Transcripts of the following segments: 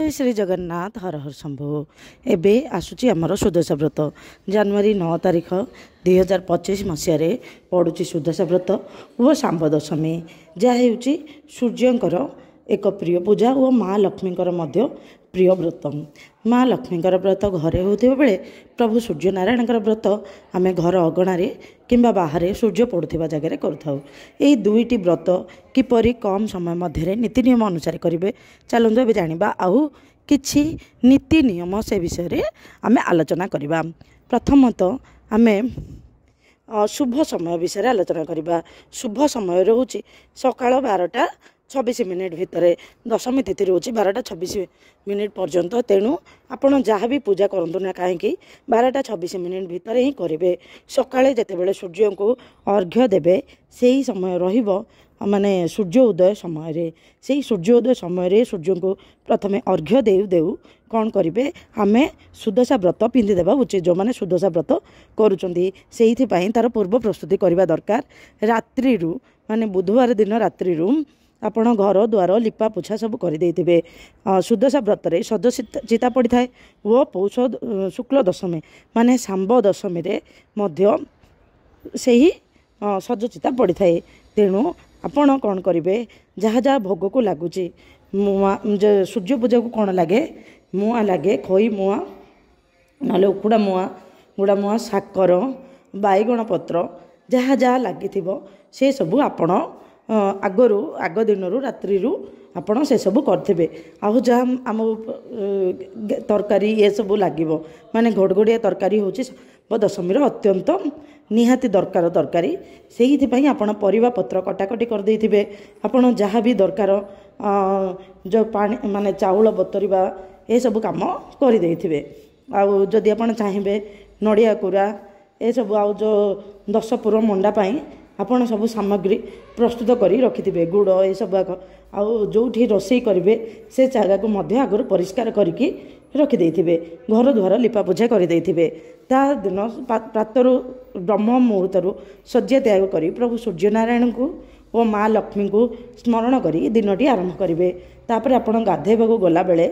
जय श्री जगन्नाथ हर हर शंभु। एबे आसुची आमर सुदशा व्रत जनवरी 9 तारिख 2025 मसीह पड़ुची सुदशा व्रत और सांब दशमी जहाँ हो सूर्यंकर एक प्रिय पूजा और माँ लक्ष्मींकर मध्य प्रिय व्रत। माँ लक्ष्मींकर व्रत घरे होते बेले प्रभु सूर्यनारायण व्रत आम घर अगणार कि बाहर सूर्य पड़ुवा जगह करूँ। यही दुईटी व्रत किपरि कम समय मध्य नीति नियम अनुसार करेंगे चलते ए जाना आउ कि नीति नियम से विषय आम आलोचना करवा। प्रथमतः आम शुभ समय विषय आलोचना करवा। शुभ समय रोचे सकाल 12:26 भितर दशमी तिथि रोचे 12:26 पर्यंत। तेणु आपण जहाँ भी पूजा करूँ ना कहीं 12:26 भितर ही करेंगे। सकाळे जितेबाला सूर्य को अर्घ्य देवे से ही समय रहिबो माने सूर्य उदय समय से सूर्योदय समय सूर्य को प्रथमे अर्घ्य देउ देउ कौन करेंगे आम सुदशा व्रत पिंधिदेवा उचित। जो मैंने सुदशा व्रत करुँच तार पूर्व प्रस्तुति करवा दरकार। रात्रि माने बुधवार दिन रात्रि आपण घर द्वार लिपा पोछा सब करदे। सुदशा व्रत सज चिता पड़ी थाए वो पौष शुक्ल दशमी माने सांब दशमी से ही सज चिता पड़ी थाए। तेणु आपण कौन करेंगे जहाँ जहाँ भोग को लगुच मुआ सूर्य पूजा को कौन लगे मुआ लगे खई मुआ ना उकुड़ा मुआ गुड़ा मुआ साकर बैगण पत्र जहाँ जहाँ लगी से सबू आपण आग दिन रात्रि आपण से सब करेंगे। आउ जहाँ आम तरकारी ये सब लगे माने घोड़घोड़िया तरकारी हूँ दशमी अत्यंत निहाती दरकार तरकारी से आपण परिवा पत्र कटाकटी करदे। आपण जहाँ भी दरकार जो पानी माने चाउल बतरवा ये सब कम करदे। आउ जदि आप चाहिए नड़िया कोरा ये सब आउ जो 10 पुर मंडा आपण सब सामग्री प्रस्तुत करी रखिथिबे। गुड़ ये सब आउ जोठी रोषेई करेंगे से जगह को मध्य आगु परिष्कार करके रखिदे। घर द्वार लिपा पूजा करदे। ता दिन प्रातरु ब्रह्म मुहूर्त शଯ୍ୟା त्याग करी प्रभु सूर्यनारायण को और माँ लक्ष्मी को स्मरण करी दिनटी आरंभ करेंगे। तापर आपण गाधेबा को गला बेले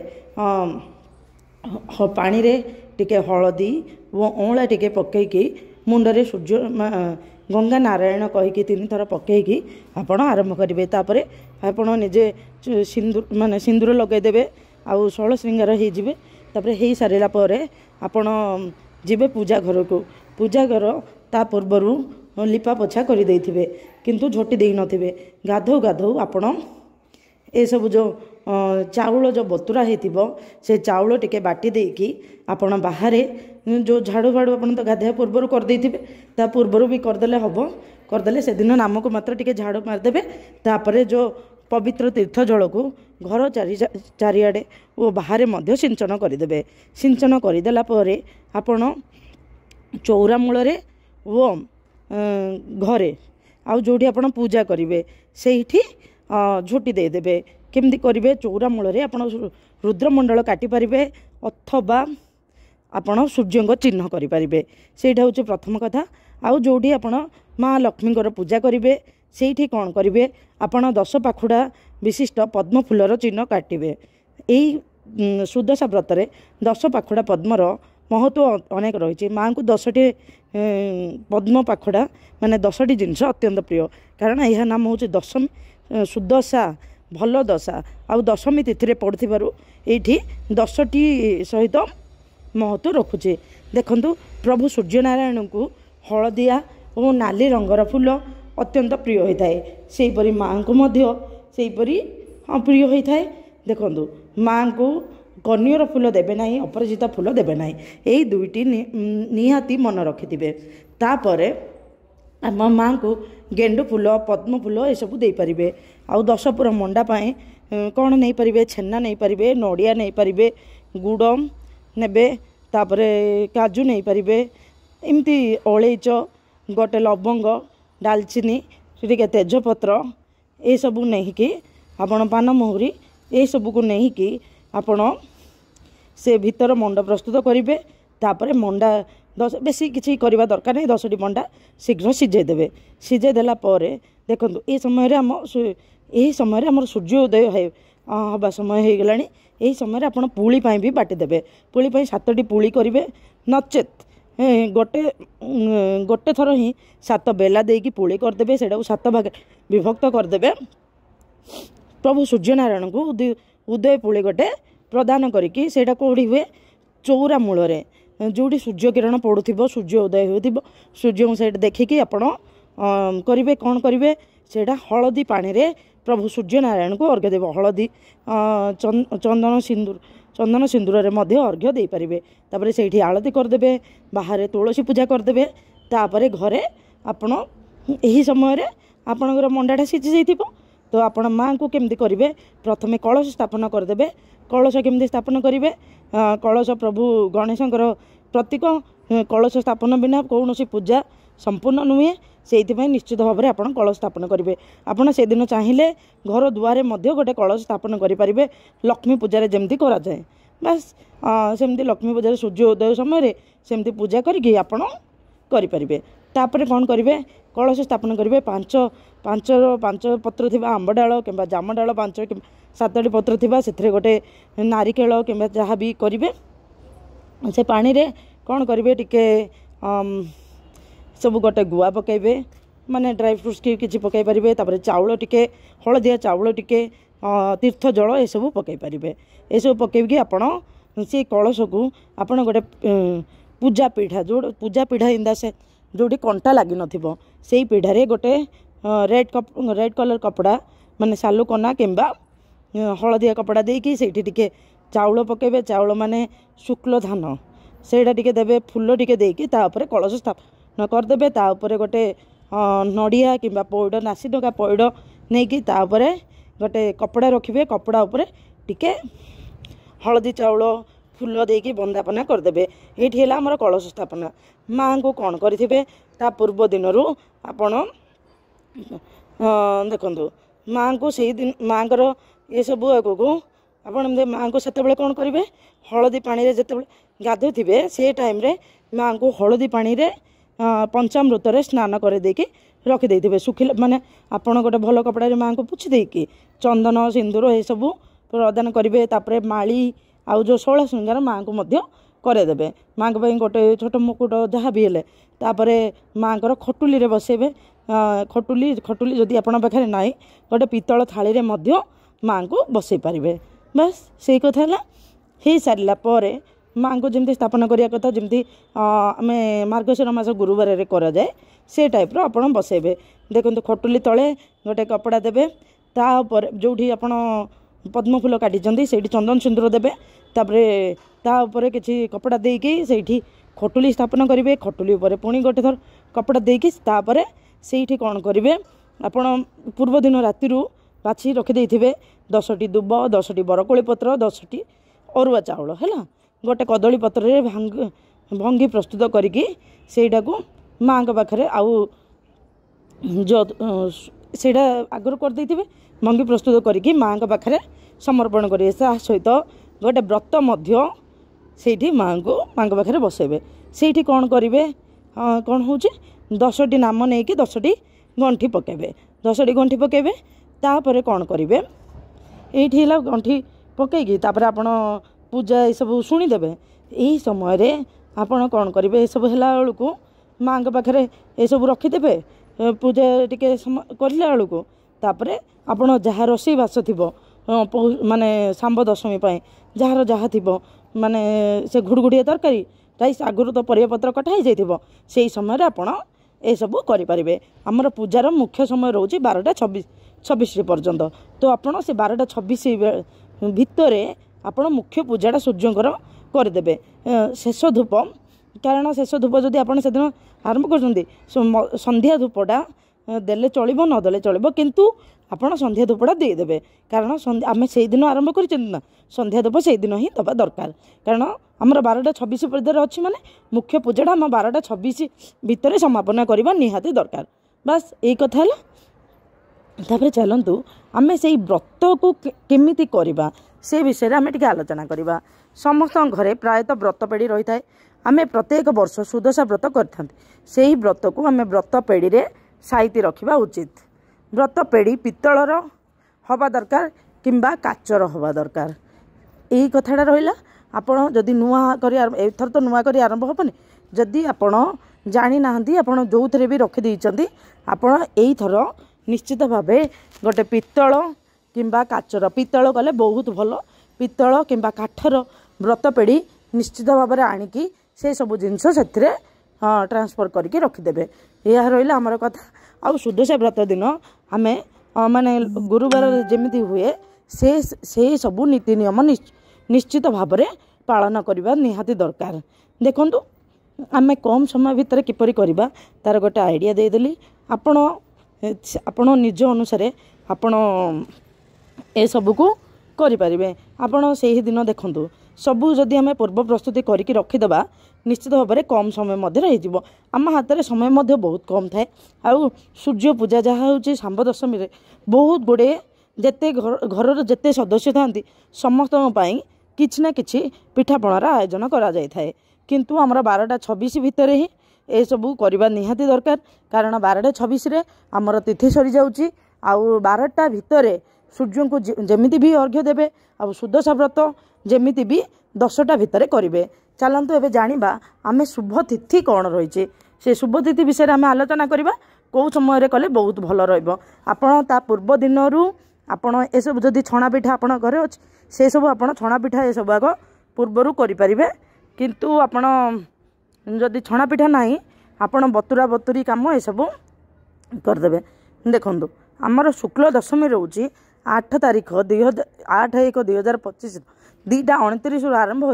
पानी रे टिके हलदी और अँला टिके पकईकी मुंडरे सूर्य गंगा नारायण कहीकि 3 थर पकईकी आपण आरंभ करेंगे। तापर आपण निजे सिंदूर माने सिंदूर लगेदेवे आउ षोल श्रृंगार हो तापर हो सारा पर आपण जीवे पूजा घर को। पूजा घर ता पूर्व लिपा पोछा करदे किंतु झोटी दे नथिबे। गाधो गाधो आपण ए सब जो चाउल जो बतुरा होइतिबो से चाउल टिके बाटी देकी आपण बाहर जो झाड़ू फाड़ू आप तो गाधे पूर्व करदे ता पूर्व भी करदेले हम करदेले से दिन नाम को मात्र टिके झाड़ू मारदेवे। तापर जो पवित्र तीर्थ जल को घर चारिआडे और बाहर मध्य सिंचन करदे। सिंचन करदेला परे आपण चौरा मूल वो घरे आउ जोटी आपण पूजा करेंगे से झोटी देदेवे। केमती करेंगे चौरा मूल आप रुद्रमंडल काटी पारे अथवा आपण सूर्य चिन्ह करेंगे। सेटा हूँ प्रथम कथा। आउ जोटी आपण माँ लक्ष्मींकर पूजा करेंगे से कौन करेंगे आपण 10 पाखुड़ा विशिष्ट पद्म फूलर चिन्ह काटिबे। यही सुदशा व्रत 10 पाखुड़ा पद्मर महत्व अनेक रही। माँ को 10टी पद्म पाखुड़ा माने 10टी जिनस अत्यंत प्रिय कारण यह नाम हूँ दशमी सुदशा भल दशा आउ दशमी तिथि पड़ू ये 10टी सहित महत्व रखुचे। देखंतु प्रभु सूर्यनारायण को हलदिया और नाली रंगर फूल अत्यंत प्रिय होता है। सेहीपरि माँ को मध्य सेहीपरि प्रिय होता है। देखंतु माँ को कनियर फूल देवे ना अपराजिता फूल देवे ना यही दुईटी निहाती मन रखिथे। तापर आम माँ को गेंडु फूल पद्म फूल ये सब दे पारे। आउ 10 पुर मंडा कौन नहीं पारे छेना नहीं पारे नड़िया नहीं पारे गुड़ नेबे तापरे काजू नहीं पारे एमती अलैच गोटे लवंग डालचीनी टिके तेजपत्र ये सब नहीं कि आपण पान महुरी ये सब को नहीं कि आपण से भीतर मंड प्रस्तुत करेंगे। तापर मंडा 10 बेसी किसी करवा दरकार नहीं 10टी मंडा शीघ्र सिझे देवे। सिझे देला परे देखंतु ए समय आम यही समय आम सूर्योदय हवा समय हो गलानी यही समय आप पुली भी बाटी देवे पुली 7टी पुली करेंगे नचेत गोटे गोटे थर ही 7 बेला देकी पुली करदे से 7 भाग विभक्त करदे प्रभु सूर्यनारायण को उदय पुली गोटे प्रदान करी से कौड़ी हुए चौरा मूल जोटी सूर्य किरण पड़ू सूर्य उदय हो सूर्य को सैड देखिकी आपण करेंगे कौन करेंगे से हलदी पानी रे प्रभु सूर्यनारायण को अर्घ्य देव हलदी चंदन सिंदूर अर्घ्य दे पारे तापर से आलती करदे बाहर तुलसी पूजा करदे तापर घरे आपण यही समय आपणकर मंडाटा सीझी जाइथिबो तो आपण माँ को केमती करेंगे प्रथमे कलश स्थापन करदे कलश केमती स्थापन करेंगे कलश प्रभु गणेशंकर प्रतीक कलश स्थापन बिना कौन पूजा संपूर्ण नुहे से निश्चित भाव में आप कलश स्थापन करेंगे आपड़ से दिन चाहिए घर दुआरे गोटे कलश स्थापन करेंगे लक्ष्मी पूजा जमती कराए बस सेमती लक्ष्मी पूजा सूर्य उदय समय सेमती पूजा करें करेंगे तापर कौन करेंगे कलश स्थापन करेंगे पांच पत्र थी आंब डाल कि जाम डाल 5 कि 7टी पत्र थी से गोटे नारिकेल कि जहाँ भी करेंगे से पानी रे कौन करेंगे टिके सब गोटे गुआ पकेबे माने ड्राई फ्रूट्स किसी पकई पारे तापर चाउल टिके हलदिया चाउल टिके तीर्थ जल ये सब पकई पारे ये सब पकईकि आपण से कलश को आपण गोटे पूजा पीढ़ा जो पूजा पीढ़ा इंदा से जोटी कंटा लगी नथिबो सेई पीढ़ारे गोटे रेड कलर कपड़ा माने सालू कना किंबा हलदिया कपड़ा देकी सेठी टिके चाउल पकेबे चाउल माने शुक्ल धान सेटा टिके देबे फूल टिके देकी ता ऊपर कलश स्थापन करदे ता ऊपर गोटे नड़िया किंबा पौड़ नासी टका पौड़ नहीं कि तापर गोटे कपड़ा रखिए कपड़ा उपर टिके हलदी चाउल फूल देकी बंदापना करदे ये आमर कलश स्थापना माँ को कौन करेंगे ता पूर्व दिन आपण देखु माँ को से दिन माँ को ये सब आगू आप माँ को से कौन करेंगे हलदी पानी जिते गाधोथे से टाइम रे माँ को हलदी पानी रे पंचामृत स्नान कर देकी रखिदे सुखिला माने आपण गोटे भल कपड़ा माँ को पोछि देकी चंदन सिंदूर ये सब प्रदान करेंगे तापर माली आउ जो 16 श्रृंगार माँ को मध्य करदेवे माँ को गोटे छोट मुकुट जहाँ भी हेले तापर माँ को खटुली रे बसेबे खटुली जदि आपण पाखे ना गोटे पितल थाली रे मध्य माँ को बसई पारे बस से कथा हो सारा पर माँ को जमी स्थापन करिया कथा जमी आम मार्गशीर मास गुरुवार करा जाए से टाइप आप बसेबे देखो खटुली तले गोटे कपड़ा देवे तापर जो आप पद्मफूल काटी से चंदन सिंदूर देवे तापर किसी कपड़ा देकी से खटुली स्थापन करेंगे खटुली उपर पुणी गोटे थर कपड़ा देकी तापर से कौन करेंगे आपण पूर्व दिन राति बाछी रखिदे 10टी दुब 10टी बरकोली पत्र 10टी अरुआ चाउल है गोटे कदली पत्र भंगी प्रस्तुत करिकी सेटा को माँ पाखे आउ जो सेटा आगर कर देथिबे भंगी प्रस्तुत करिकी माँ पाखे समर्पण करेंगे सहित गोटे व्रत मध्य से माँ को पाखे बसेबे से कौन करेंगे कौन हो 10टी नाम नहीं कि 10टी गंठी पकेबे 10टी गंठी पकेबे तापर कौन करेंगे ये गंठी पकईकी तापर आपण पूजा ये सब शुणीदेवे यही समय आपण कौन करेंगे ये सब है बेलू माँ पाखे ये सब रखिदे पूजा टिके करला बेलू तापर आपण जहाँ रोषई बास थी माने सांब दशमी जार जहाँ थी माने से घुड़घुड़िया तरकारी राइस आगुरी तो परियापत्र कटा ही से समय आपण ये सब करें आमर पूजार मुख्य समय रोचे 12टा 26 पर्यंत तो आपड़ से 12टा 26 भितर आपण मुख्य पूजाटा सूर्यंकर करदे शेष धूप कारण शेष धूप जदि आप दिन आरंभ कर संध्या धूपटा देले चलिबो न देले चलिबो किंतु आपण संध्या धूपटा देदेवे कारण आम से दिन आरंभ कर संध्या धूप से दिन ही दबा दरकार कारण आमर 12टा 26 पर्यंत अच्छी माने मुख्य पूजाटा आम 12टा 26 भितर समापन करवा निहाती दरकार बस यही कथा है तापर चलतु आम से व्रत को केमिति करवा से विषय आम टे आलोचना करवा समस्त घरे प्रायतः व्रत पेढ़ी रही है आम प्रत्येक वर्ष सुदशा व्रत कर व्रत को आम व्रत पेढ़ी रे साइती रखा उचित व्रत पेढ़ी पितलर हवा दरकार किंबा काचर हवा दरकार यही कथाटा रहा आपण जदि नुआ करी एथर तो नुआ करी आरंभ हेनी जदि आपण जानी नाहंती आपण जो थे भी रखी देइचंती आपण एई थर निश्चित भावे गोटे पित्तल किंबा काचर पित्तल कले बहुत भल पित्तल किंबा काठर व्रत पेढ़ी निश्चित भाव में आणिकी से सब जिनस से ट्रांसफर करके रखिदेवे यह रहा आमर कथा आउ सुदशा व्रत दिन आम माने गुरुवार जमी हुए से सब नीति नियम निश्चित भाव में पालन करवा निहाती दरकार देखु आम कम समय भितर किपरि करवा तार गोटे आइडिया देदेली आपण निज अनुसार आपण ए सब को करें आपण से ही दिन देखु सबू जदि आम पूर्व प्रस्तुति करके रखीदे निश्चित भाव में कम समय रही आम हाथ में समय बहुत कम थाए आउ सूर्य पूजा जहाँ हूँ सांब दशमी बहुत गुड़े जिते घर जिते सदस्य था समस्त किछि ना किछि पिठापणार आयोजन करा जाय थाए किंतु आमर 12टा 26 भितर ही ए सबू करवा निहाती दरकार कारण 12टा 26 आमर तिथि सरी जाउची आउ 12टा भितर सूर्य को जमीती भी अर्घ्य देवे आ सुदशा व्रत जमीती भी 10टा भितर करेंगे चलतु एवं जाना आम शुभ तिथि कौन रही से शुभ तिथि विषय आम आलोचना करवा कौ समय कले बहुत भल रा पूर्व दिन आपण ए सब जदि छणा पिठा आपण घरे अच्छे से सब आप छणा पिठा ये सब आग पूर्वर करें किंतु आपण जदि छणा पिठा नहीं आपण बतुरा बतुरी कम ये सब करदे देखु आमर शुक्ल दशमी रोचे 8 तारीख 8/1/2025 2:29 आरंभ हो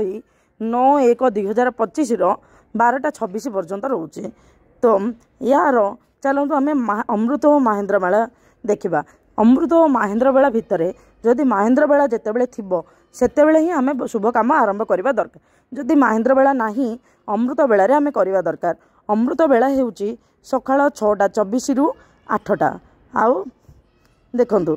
9/1/2025 12टा 26 पर्यंत रोचे तो यार चलतु आम अमृत और महेंद्र मेला देखा अमृत और महेंद्र बेला भितर जदि महेंद्र बेला जितेबले थी सेते ही आम शुभ काम आरंभ करवा दरकार जदि महेंद्र बेला नहीं अमृत बेला आम करवा दरकार अमृत बेला होउची सकाळ 6:24 रु 8टा आउ देखंतु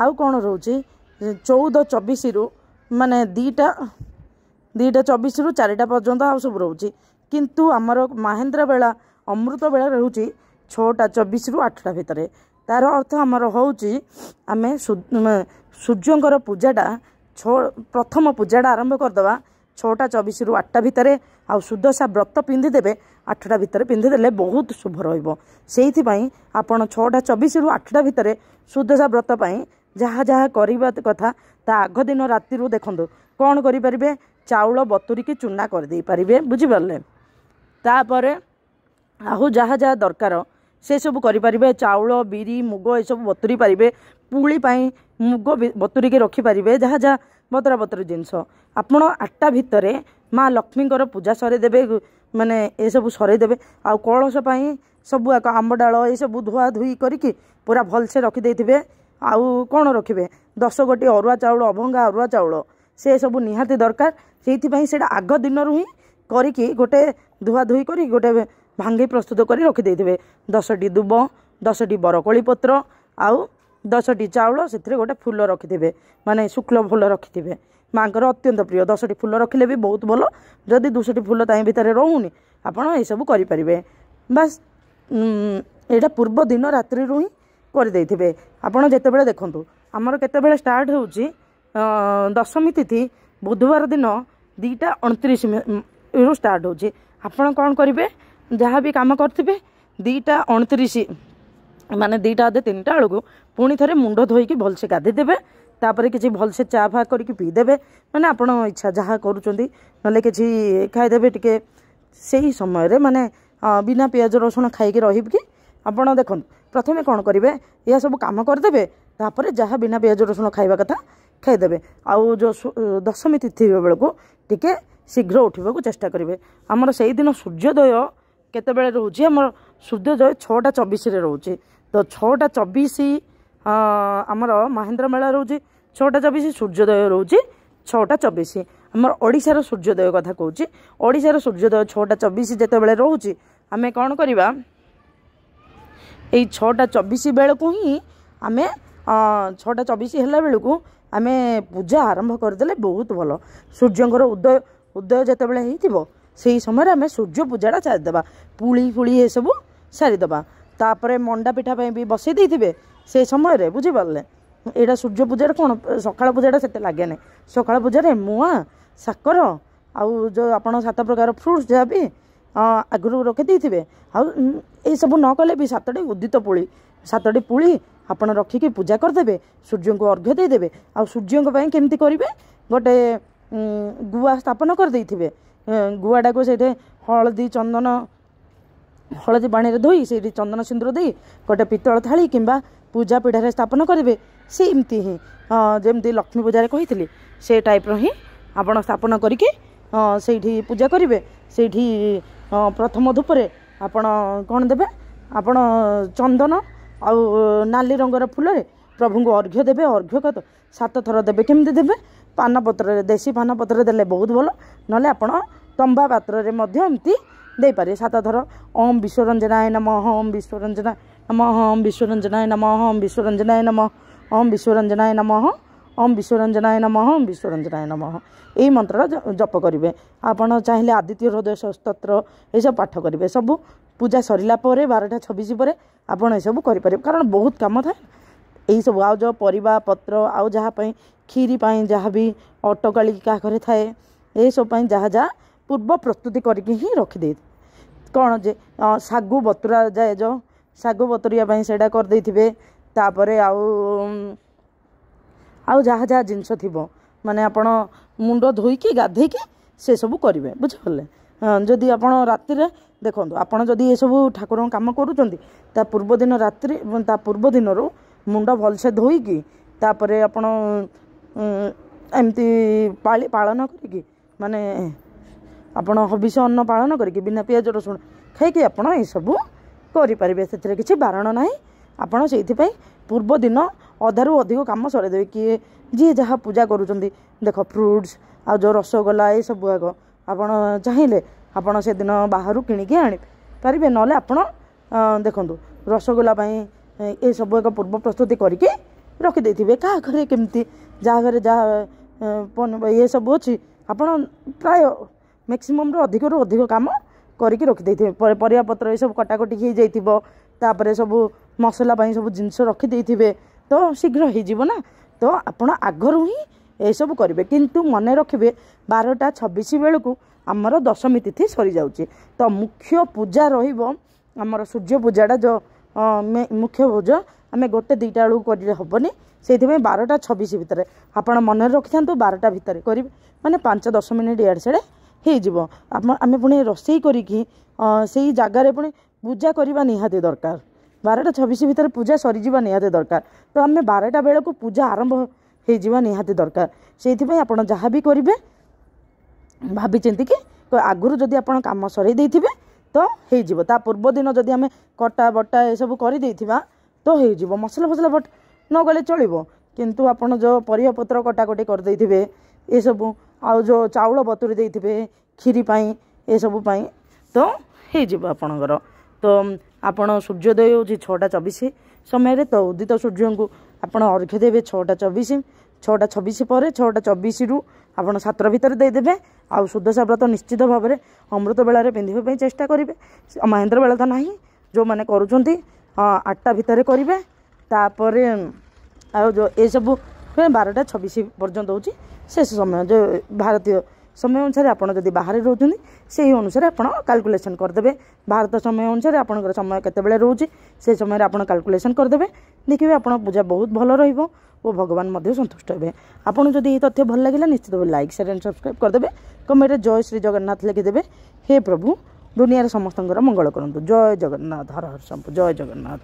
आउ कौन रोचे 14:24 रु माने 2:24 रु 4टा पर्यंत आउ सब रोचे किंतु आमर महेंद्र बेला अमृत बेला रोचे 6:24 रु 8टा भितर तार अर्थ आमर होउची आमे सूर्यंकर पूजाटा प्रथम पूजाटा आरंभ करदवा 6:24 रु 8टा भितर आ सुदशा व्रत पिंधिदेवे 8टा भितर पिंधिदेले बहुत शुभ रहिबो सेइथिपाई आपण 6:24 रु 8टा भितर सुदशा व्रत पाई जहाँ जहाँ करवा कथा ता आग दिन राति देखु कौन करें चाउल बतुरिकी चूना करदे पारे बुझिपारे तापर आहु जहाँ जहाँ दरकार से सब करें चाउल बिरी मुग ये सब बतुरी पारे पुली मुग बतुरिकी रखिपारे जहाँ जहाँ बतरा बतरी जिनस आपण 8टा भितर माँ लक्ष्मीकर पूजा सरेदेवे माने ये सब सरेदेवे आ कलश सब आंब डाल ये सब धुआ धुई करके पूरा भलसे रखिदे आउ कौन रखिए 10 गोटी अरुआ चाउल अभंगा अरुआ चाउल से सब निहाती दरकार से आग दिन ही करी गोटे धुआ धुई कर गोटे भांगी प्रस्तुत कर रखिदे 10टी दुब 10टी बरकोली पत्र आउ 10टी चाउल से गोटे फूल रखिथे माने शुक्ल फूल रखिथे माँ अत्यंत प्रिय 10टी फूल रखिले भी बहुत भल जदि 200टी फूल ताई भितर रोनी आपड़ ये सब करें बस यहाँ पूर्व दिन रात्रि ही करदे आपड़ जितेबाला देखु आमर केतबेले स्टार्ट होउची दशमी तिथि बुधवार दिन 2:29 रु स्टार्ट होउची आपड़ कौन करेंगे जहाँ भी काम करते 2:29 माने 2टा 3टा बेलू पुणी थे मुंड धोईकी भलसे गाधेदेवे तापर किसी भलसे चा फा करके पीदेवे माने आपण इच्छा जहाँ करुँच ना कि खाईदेवे टिके से समय माने बिना पियाज रसुण खाई रही आपड़ देखो प्रथमे कौन करेंगे यह सब कम करदे तापर जहाँ बिना पियाज रसुण खाइबा कथा खाईदेवे आउ जो दशमी तिथि बेलू टिके शीघ्र उठा चेष्टा करेंगे आमर से दिन सूर्योदय केतबेले रोचे आमर सूर्योदय 6:24 रोचे तो 6:24 आमर महेंद्र मेला रोचे 6:24 सूर्योदय रोचे 6:24 आमर ओडिशार सूर्योदय कथा कहूँ ओडिशार सूर्योदय 6:24 जितेबाला रोचे आम कौन करवा यही 6:24 बेलू ही आम 6:24 है बेलू आम पूजा आरंभ करदे बहुत भल सूर्यंकर उदय उदय जितेबाला हो से समय आम सूर्य पूजाटा सारीदे पुली फुली ये सब सारीदे तापर मंडा पिठा भी बसई देते से समय बुझीपारे ଏଇଟା ସୂର୍ଯ୍ୟ ପୂଜାରେ କ'ଣ ସକାଳ ପୂଜାଟା ସେତେ ଲାଗେ ନାହିଁ। ସକାଳ ପୂଜାରେ ମୁଆଁ ସାକର ଆଉ ଯେଉଁ ଆପଣ 7 ପ୍ରକାର ଫ୍ରୁଟ୍ସ ଯାହା ବି ଆଗରୁ ରଖିଦେଇଥିବେ। ଆଉ ଏଇସବୁ ନ କଲେ ବି 7ଟି ଉଦିତ ପୁଳି 7ଟି ପୁଳି ଆପଣ ରଖିକି ପୂଜା କରିଦେବେ, ସୂର୍ଯ୍ୟଙ୍କୁ ଅର୍ଘ୍ୟ ଦେଇଦେବେ। ଆଉ ସୂର୍ଯ୍ୟଙ୍କ ପାଇଁ କେମିତି କରିବେ, ଗୋଟେ ଗୁଆ ସ୍ଥାପନ କରିଦେଇଥିବେ। ଗୁଆଟାକୁ ସେଇଠି ହଳଦୀ ପାଣିରେ ଧୋଇ ସେଇଠି ଚନ୍ଦନ ସିନ୍ଦୁର ଦେଇ ଗୋଟେ ପିତ୍ତଳ ଥାଳି କିମ୍ବା ପୂଜା ପିଢ଼ାରେ ସ୍ଥାପନ କରିବେ। ସେମିତି ହିଁ ଯେମିତି ଲକ୍ଷ୍ମୀ ପୂଜାରେ କହିଥିଲି ସେ ଟାଇପ୍ର ହିଁ ଆପଣ ସ୍ଥାପନ କରିକି ସେଇଠି ପୂଜା କରିବେ। ସେଇଠି ପ୍ରଥମ ଧୂପରେ ଆପଣ କ'ଣ ଦେବେ, ଆପଣ ଚନ୍ଦନ ଆଉ ନାଲି ରଙ୍ଗର ଫୁଲରେ ପ୍ରଭୁଙ୍କୁ ଅର୍ଘ୍ୟ ଦେବେ। ଅର୍ଘ୍ୟ 7 ଥର ଦେବେ। କେମିତି ଦେବେ, ପାନପତ୍ରରେ, ଦେଶୀ ପାନପତ୍ରରେ ଦେଲେ ବହୁତ ଭଲ, ନହେଲେ ଆପଣ ତମ୍ବା ପାତ୍ରରେ ମଧ୍ୟ ଏମିତି ଦେଇପାରିବେ। 7 ଥର ଓମ୍ ବିଶ୍ୱରଞ୍ଜନାୟ ନମଃ, ଓମ୍ ବିଶ୍ୱରଞ୍ଜନାୟ ନମଃ, ଓମ୍ ବିଶ୍ୱରଞ୍ଜନାୟ ନମଃ, ଓମ୍ ବିଶ୍ୱରଞ୍ଜନାୟ ନମଃ, ଓମ୍ ବିଶ୍ୱରଞ୍ଜନାୟ ନମଃ, ଓମ୍ ବିଶ୍ୱରଞ୍ଜନାୟ ନମଃ, ଓମ୍ ବିଶ୍ୱରଞ୍ଜନାୟ ନମଃ। ଏଇ ମନ୍ତ୍ରଟା ଜପ କରିବେ। ଆପଣ ଚାହିଁଲେ ଆଦିତ୍ୟ ହୃଦୟ ସ୍ତୋତ୍ର ଏସବୁ ପାଠ କରିବେ। ସବୁ ପୂଜା ସରିଲା ପରେ 12ଟା 26 ପରେ ଆପଣ ଏସବୁ କରିପାରିବେ, କାରଣ ବହୁତ କାମ ଥାଏ ଏଇସବୁ। ଆଉ ଯେଉଁ ପରିବା ପତ୍ର ଆଉ ଯାହା ପାଇଁ କ୍ଷୀରି ପାଇଁ ଯାହା ବି ଅଟକାଳି କାହା ଘରେ ଥାଏ ଏସବୁ ପାଇଁ ଯାହା ଯାହା ପୂର୍ବ ପ୍ରସ୍ତୁତି କରିକି ହିଁ ରଖିଦେଇଥିବେ। କ'ଣ ଯେ ଶାଗୁ ବତୁରା ଯାଏ, ଯେଉଁ ଶାଗୁ ବତୁରିବା ପାଇଁ ସେଇଟା କରିଦେଇଥିବେ। ତାପରେ ଆଉ ଯାହା ଯାହା ଜିନିଷ ଥିବ, ମାନେ ଆପଣ ମୁଣ୍ଡ ଧୋଇକି ଗାଧେଇକି ସେସବୁ କରିବେ, ବୁଝିପାରିଲେ। ଯଦି ଆପଣ ରାତିରେ ଦେଖନ୍ତୁ, ଆପଣ ଯଦି ଏସବୁ ଠାକୁରଙ୍କ କାମ କରୁଛନ୍ତି ତା ପୂର୍ବ ଦିନରୁ ମୁଣ୍ଡ ଭଲସେ ଧୋଇକି ତାପରେ ଆପଣ ଏମିତି ପାଳନ କରିକି, ମାନେ ଆପଣ ହବିଷ ଅନ୍ନ ପାଳନ କରିକି ବିନା ପିଆଜ ରସୁଣ ଖାଇକି ଆପଣ ଏସବୁ କରିପାରିବେ। ସେଥିରେ କିଛି ବାରଣ ନାହିଁ। ଆପଣ ସେଇଥିପାଇଁ ପୂର୍ବ ଦିନ ଅଧାରୁ ଅଧିକ କାମ ସରାଇଦେବେ। ଯିଏ ଯାହା ପୂଜା କରୁଛନ୍ତି, ଦେଖ ଫ୍ରୁଟ୍ସ ଆଉ ଯେଉଁ ରସଗୋଲା ଏସବୁ ଆଗ ଆପଣ ଚାହିଁଲେ ଆପଣ ସେଦିନ ବାହାରୁ କିଣିକି ଆଣିପାରିବେ। ନହେଲେ ଆପଣ ଦେଖନ୍ତୁ ରସଗୋଲା ପାଇଁ ଏସବୁ ଏକ ପୂର୍ବ ପ୍ରସ୍ତୁତି କରିକି ରଖିଦେଇଥିବେ। କାହା ଘରେ କେମିତି ଯାହା ଘରେ ଯାହା ଇଏ ସବୁ ଅଛି ଆପଣ ପ୍ରାୟ ମ୍ୟାକ୍ସିମମ୍ରୁ ଅଧିକ କାମ କରିକି ରଖିଦେଇଥିବେ। ପରିବାପତ୍ର ଏସବୁ କଟାକଟି ହେଇଯାଇଥିବ। ତାପରେ ସବୁ ମସଲା ପାଇଁ ସବୁ ଜିନିଷ ରଖିଦେଇଥିବେ, ତ ଶୀଘ୍ର ହେଇଯିବ ନା। ତ ଆପଣ ଆଗରୁ ହିଁ ଏସବୁ କରିବେ। କିନ୍ତୁ ମନେ ରଖିବେ 12ଟା 26 ବେଳକୁ ଆମର ଦଶମୀ ତିଥି ସରିଯାଉଛି। ତ ମୁଖ୍ୟ ପୂଜା ରହିବ ଆମର ସୂର୍ଯ୍ୟ ପୂଜାଟା, ଯେଉଁ ମୁଖ୍ୟ ପୂଜା ଆମେ 1-2ଟା ବେଳକୁ କରିଲେ ହେବନି। ସେଇଥିପାଇଁ 12ଟା 26 ଭିତରେ ଆପଣ ମନରେ ରଖିଥାନ୍ତୁ। 12ଟା ଭିତରେ କରିବେ ମାନେ 5-10 ମିନିଟ୍ ଇଆଡ଼େ ସିଆଡ଼େ ହେଇଯିବ। ଆମେ ପୁଣି ରୋଷେଇ କରିକି ସେଇ ଜାଗାରେ ପୁଣି ପୂଜା କରିବା ନିହାତି ଦରକାର। 12ଟା 26 ଭିତରେ ପୂଜା ସରିଯିବା ନିହାତି ଦରକାର। ତ ଆମେ 12ଟା ବେଳକୁ ପୂଜା ଆରମ୍ଭ ହେଇଯିବା ନିହାତି ଦରକାର। ସେଇଥିପାଇଁ ଆପଣ ଯାହା ବି କରିବେ ଭାବି ଚିନ୍ତିକି ଆଗରୁ ଯଦି ଆପଣ କାମ ସରେଇ ଦେଇଥିବେ ତ ହେଇଯିବ। ତା ପୂର୍ବ ଦିନ ଯଦି ଆମେ କଟା ବଟା ଏସବୁ କରିଦେଇଥିବା ତ ହେଇଯିବ। ମସଲା ବଟା ନ ଗଲେ ଚଳିବ, କିନ୍ତୁ ଆପଣ ଯେଉଁ ପରିବାପତ୍ର କଟାକଟି କରିଦେଇଥିବେ ଏସବୁ, ଆଉ ଯେଉଁ ଚାଉଳ ବତୁରି ଦେଇଥିବେ କ୍ଷୀରି ପାଇଁ ଏସବୁ ପାଇଁ, ତ ହେଇଯିବ ଆପଣଙ୍କର। ତ ଆପଣ ସୂର୍ଯ୍ୟୋଦୟ ହେଉଛି 6ଟା 24 ସମୟରେ। ତ ଉଦିତ ସୂର୍ଯ୍ୟଙ୍କୁ ଆପଣ ଅର୍ଘ୍ୟ ଦେବେ 6ଟା 24। 6ଟା 26 ପରେ 6ଟା 24ରୁ ଆପଣ 7ଟା ଭିତରେ ଦେଇଦେବେ। ଆଉ ସୁଦଶା ବ୍ରତ ନିଶ୍ଚିତ ଭାବରେ ଅମୃତ ବେଳାରେ ପିନ୍ଧିବା ପାଇଁ ଚେଷ୍ଟା କରିବେ। ମହେନ୍ଦ୍ର ବେଳା ତ ନାହିଁ, ଯେଉଁମାନେ କରୁଛନ୍ତି 8ଟା ଭିତରେ କରିବେ। ତାପରେ ଆଉ ଯେଉଁ ଏସବୁ 12ଟା 26 ପର୍ଯ୍ୟନ୍ତ ହେଉଛି ଶେଷ ସମୟ। ଯେଉଁ ଭାରତୀୟ ସମୟ ଅନୁସାରେ ଆପଣ ଯଦି ବାହାରେ ରହୁଛନ୍ତି ସେହି ଅନୁସାରେ ଆପଣ କାଲକୁଲେସନ୍ କରିଦେବେ। ଭାରତ ସମୟ ଅନୁସାରେ ଆପଣଙ୍କର ସମୟ କେତେବେଳେ ରହୁଛି ସେ ସମୟରେ ଆପଣ କାଲକୁଲେସନ୍ କରିଦେବେ। ଦେଖିବେ ଆପଣ ପୂଜା ବହୁତ ଭଲ ରହିବ ଓ ଭଗବାନ ମଧ୍ୟ ସନ୍ତୁଷ୍ଟ ହେବେ। ଆପଣଙ୍କୁ ଯଦି ଏହି ତଥ୍ୟ ଭଲ ଲାଗିଲା ନିଶ୍ଚିତ ଭାବେ ଲାଇକ୍ ସେୟାର ଆଣ୍ଡ ସବସ୍କ୍ରାଇବ୍ କରିଦେବେ। କମେଣ୍ଟରେ ଜୟ ଶ୍ରୀ ଜଗନ୍ନାଥ ଲେଖିଦେବେ। ହେ ପ୍ରଭୁ ଦୁନିଆରେ ସମସ୍ତଙ୍କର ମଙ୍ଗଳ କରନ୍ତୁ। ଜୟ ଜଗନ୍ନାଥ, ହର ହର ଶମ୍ଭୁ, ଜୟ ଜଗନ୍ନାଥ।